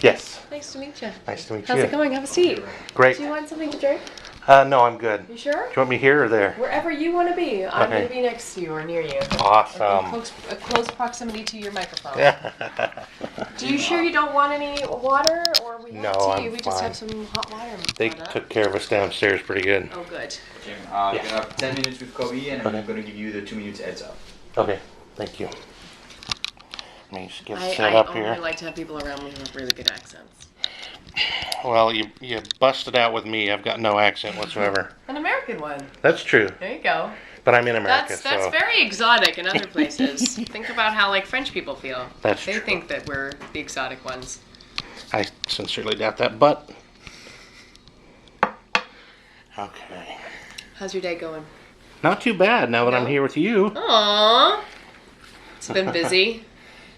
Yes. Nice to meet you. Nice to meet How's you. it going? Have a seat. Great. Do you want something to drink? No, I'm good. You sure? Do you want me here or there? Wherever you want to be. I'm Okay. going to be next to you or near you. Awesome. In close proximity to your microphone. Do you sure you don't want any water or we have No, tea? I'm We just fine. have some hot water. They brought up. took care of us downstairs pretty good. Oh, good. Okay, you're gonna have 10 minutes with Cobie, and I'm gonna give you the 2 minutes heads up. Okay, thank you. Let me just get set I up only here. like to have people around me who have really good accents. Well, you busted out with me. I've got no accent whatsoever. An American one. That's true. There you go. But I'm in America, That's so very exotic in other places. Think about how like French people feel. That's They true. think that we're the exotic ones. I sincerely doubt that. But okay, How's your day going? not too bad now that I'm No? here with you. Aww. It's been busy.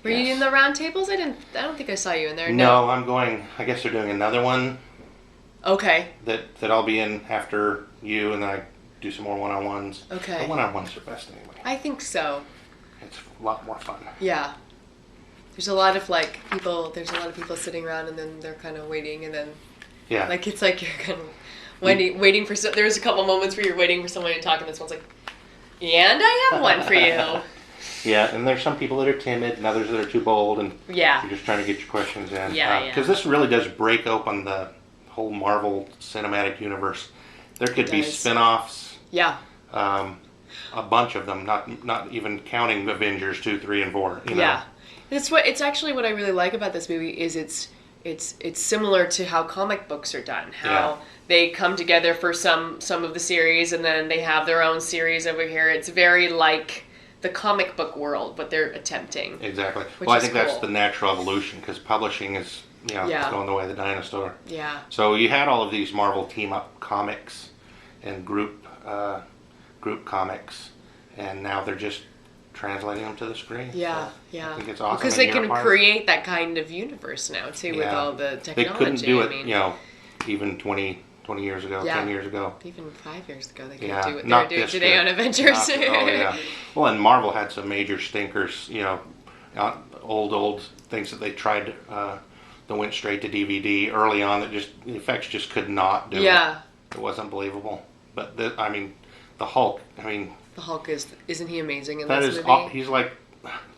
Were you in the round tables? I don't think I saw you in there. No, I'm going. I guess they're doing another one Okay. that I'll be in after you, and then I do some more one-on-ones. Okay. The one-on-ones are best anyway. I think so. It's a lot more fun. Yeah. There's a lot of people sitting around and then they're kind of waiting and then Yeah. like it's like you're kind of waiting for there's a couple moments where you're waiting for someone to talk and this one's like, and I have one for you. Yeah, and there's some people that are timid and others that are too bold, and Yeah. you're just trying to get your questions in. Yeah, yeah. Because this really does break open the whole Marvel cinematic universe. There could be does. spin-offs, Yeah. a bunch of them, not even counting Avengers 2, 3, and 4. You know? Yeah. It's actually what I really like about this movie is it's similar to how comic books are done. How Yeah. they come together for some of the series and then they have their own series over here. It's very like the comic book world, what they're attempting. Exactly. Which Well, I is think that's cool. the natural evolution, because publishing is, Yeah. going the way of the dinosaur. Yeah. So you had all of these Marvel team-up comics and group comics, and now they're just translating them to the screen. Yeah, So yeah. I think it's awesome. Because and they you're can part of- create that kind of universe now too with Yeah. all the They technology. couldn't do it, I mean, even 20 years ago, Yeah. 10 years ago. even 5 years ago they couldn't Yeah, do what not they're doing this today good. on Avengers. Oh, yeah. Well, and Marvel had some major stinkers, old things that they tried that went straight to DVD early on that just, the effects just could not do it. Yeah. It wasn't believable. But, the Hulk, The Hulk isn't he amazing in that this is, movie? he's like,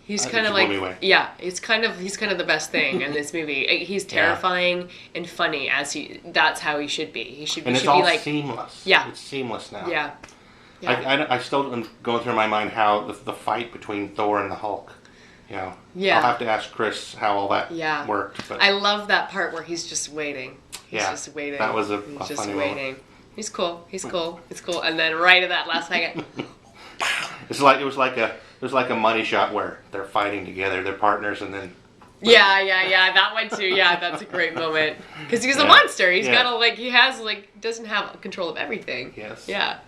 He's that kind of just like blew me away. he's kind of the best thing in this movie. He's terrifying and funny that's how he should be. He should and it's be all like seamless. Yeah. It's seamless now. yeah. Yeah. I still am going through my mind how the fight between Thor and the Hulk. Yeah. I'll have to ask Chris how all that Yeah. worked. But I love that part where he's just waiting. He's Yeah, just waiting. that was he's a just funny waiting. moment. He's cool. It's cool. And then right at that last second, it was like a money shot where they're fighting together, they're partners, and then yeah, that one too. Yeah, that's a great moment because he's a Yeah. monster. He's Yeah. gotta doesn't have control of everything. Yes. Yeah.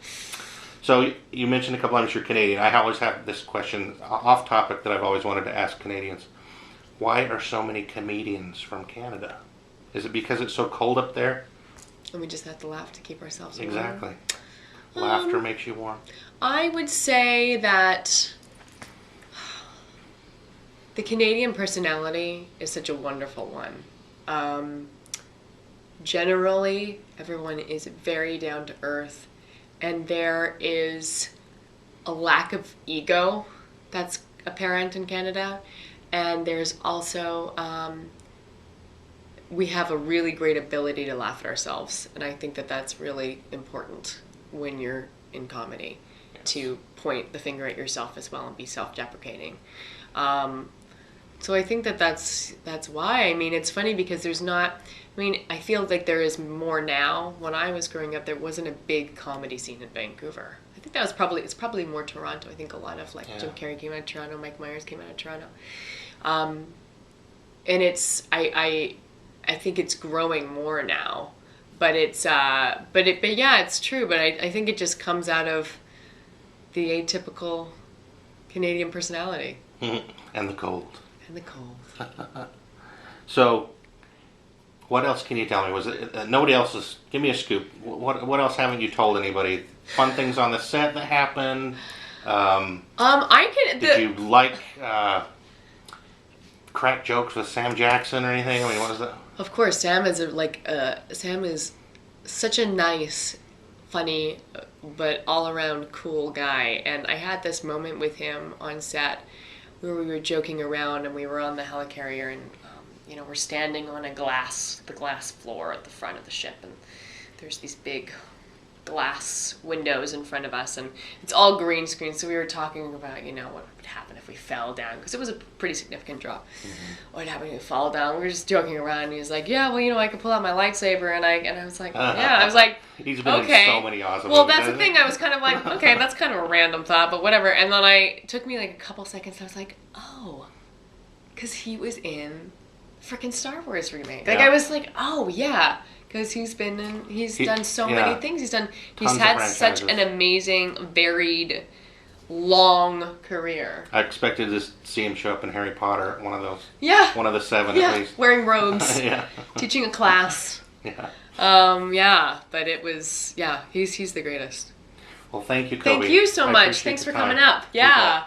So you mentioned a couple times you're Canadian. I always have this question off topic that I've always wanted to ask Canadians. Why are so many comedians from Canada? Is it because it's so cold up there? And we just have to laugh to keep ourselves warm. Exactly. Laughter makes you warm. I would say that the Canadian personality is such a wonderful one. Generally, everyone is very down to earth, and there is a lack of ego that's apparent in Canada, and there's also we have a really great ability to laugh at ourselves, and I think that that's really important when you're in comedy, to point the finger at yourself as well and be self-deprecating. So I think that that's why. I mean, it's funny because there's not. I mean, I feel like there is more now. When I was growing up, there wasn't a big comedy scene in Vancouver. I think that was probably more Toronto. I think a lot of Jim Carrey came out of Toronto, Mike Myers came out of Toronto, and it's I think it's growing more now. But it's but yeah, it's true. But I think it just comes out of the atypical Canadian personality And the cold. and the cold. So, what else can you tell me? Was it nobody else's? Give me a scoop. What else haven't you told anybody? Fun things on the set that happened. I can. Did you like crack jokes with Sam Jackson or anything? I mean, what is that? Of course, Sam is Sam is such a nice, funny, but all around cool guy. And I had this moment with him on set where we were joking around, and we were on the helicarrier, and we're standing on the glass floor at the front of the ship, and there's these big glass windows in front of us, and it's all green screen. So we were talking about what would happen if we fell down, because it was a pretty significant drop. What would happen if we fall down? We were just joking around, and he was like, yeah, well, I could pull out my lightsaber, and I was like, yeah, I was like, he's been okay. in so many awesome Well, movies, that's the thing. I was kind of like, okay, that's kind of a random thought, but whatever. And then it took me like a couple seconds. I was like, oh, because he was in freaking Star Wars remake. Like, Yeah. I was like, oh yeah, because he's done so many things. He's Tons had of such franchises. an amazing, varied, long career. I expected to see him show up in Harry Potter, one of the 7 at least. Wearing robes, Yeah. teaching a class. Yeah. But it was, he's the greatest. Well, thank you, Cobie. Thank you so I much. appreciate Thanks the for time. coming up. You bet. Yeah.